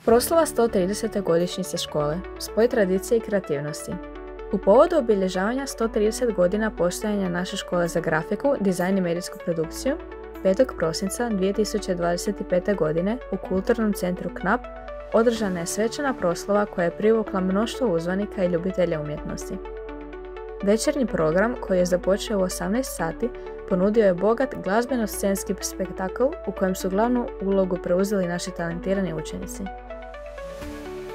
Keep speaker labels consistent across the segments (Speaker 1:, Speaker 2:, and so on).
Speaker 1: Proslava 130. godišnjice škole, spoj tradicije i kreativnosti. U povodu obilježavanja 130 godina postojanja naše škole za grafiku, dizajn i medijsku produkciju, 5. prosinca 2025. godine u Kulturnom centru KNAP održana je svečana proslava koja je privukla mnoštvo uzvanika i ljubitelja umjetnosti. Večernji program, koji je započeo u 18 sati, ponudio je bogat glazbeno-scenski spektakl u kojem su glavnu ulogu preuzeli naši talentirani učenici.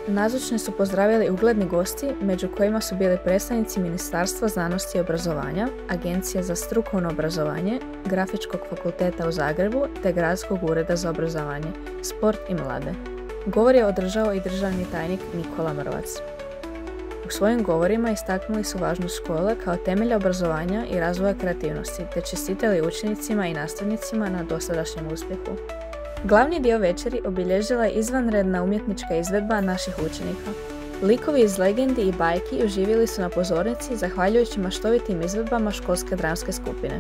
Speaker 1: Nazočne su pozdravili ugledni gosti, među kojima su bili predstavnici Ministarstva znanosti i obrazovanja, Agencije za strukovno obrazovanje, Grafičkog fakulteta u Zagrebu te Gradskog ureda za obrazovanje, sport i mlade. Govor je održao i državni tajnik Nikola Mrvac. U svojim govorima istaknuli su važnost škole kao temelja obrazovanja i razvoja kreativnosti, te čestitali učenicima i nastavnicima na dosadašnjem uspjehu. Glavni dio večeri obilježila je izvanredna umjetnička izvedba naših učenika. Likovi iz legendi i bajki uživjeli su na pozornici zahvaljujući maštovitim izvedbama školske dramske skupine.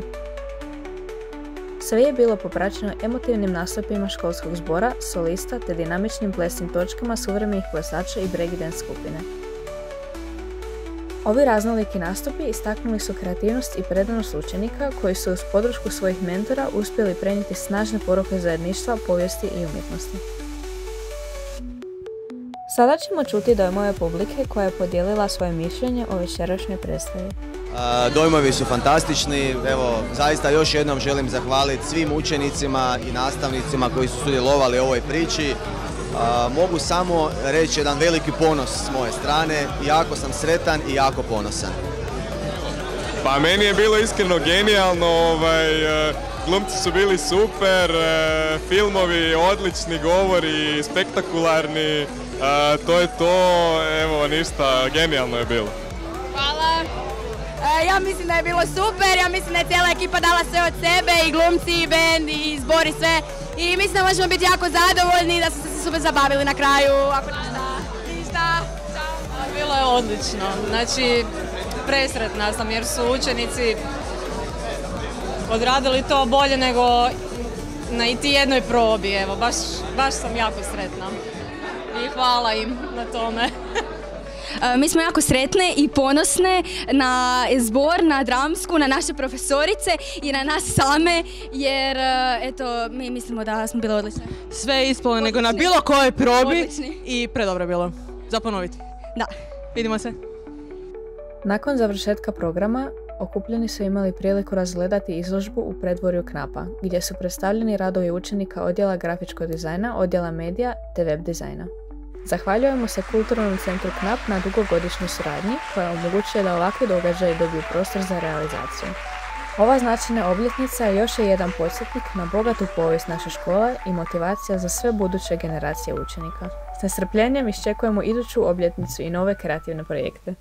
Speaker 1: Sve je bilo popraćeno emotivnim nastupima školskog zbora, solista te dinamičnim plesnim točkama suvremenih plesača i breakdance skupine. Ovi raznoliki nastupi istaknuli su kreativnost i predanost učenika koji su uz podršku svojih mentora uspjeli prenijeti snažne poruke zajedništva, povijesti i umjetnosti. Sada ćemo čuti dojmove publike koja je podijelila svoje mišljenje o večerašnjoj predstavi.
Speaker 2: Dojmovi su fantastični, evo zaista još jednom želim zahvaliti svim učenicima i nastavnicima koji su sudjelovali u ovoj priči. Mogu samo reći jedan veliki ponos s moje strane, jako sam sretan i jako ponosan.
Speaker 3: Pa meni je bilo iskreno genijalno, glumci su bili super, filmovi odlični, govori spektakularni, to je to, evo ništa, genijalno je bilo.
Speaker 4: Hvala. Ja mislim da je bilo super, ja mislim da je cijela ekipa dala sve od sebe, i glumci, i band, i zbor, i sve. I mislim da možemo biti jako zadovoljni, da smo se super zabavili na kraju, ako ništa. Ćao.
Speaker 5: Bilo je odlično, znači presretna sam jer su učenici odradili to bolje nego na iti jednoj probi, evo, baš sam jako sretna i hvala im na tome.
Speaker 4: Mi smo jako sretne i ponosne na zbor, na dramsku, na naše profesorice i na nas same, jer eto, mi mislimo da smo bile odlične.
Speaker 6: Sve je ispalo nego na bilo kojoj probi.
Speaker 4: Odlični.
Speaker 6: I predobro je bilo. Za ponoviti.
Speaker 4: Da.
Speaker 6: Vidimo se.
Speaker 1: Nakon završetka programa, okupljeni su imali priliku razgledati izložbu u predvorju KNAP-a, gdje su predstavljeni radovi učenika odjela grafičkog dizajna, odjela medija te web dizajna. Zahvaljujemo se Kulturnom centru KNAP na dugogodišnjoj suradnji koja omogućuje da ovakvi događaji dobiju prostor za realizaciju. Ova značajna obljetnica još je jedan podsjetnik na bogatu povijest naše škole i motivacija za sve buduće generacije učenika. S nestrpljenjem iščekujemo iduću obljetnicu i nove kreativne projekte.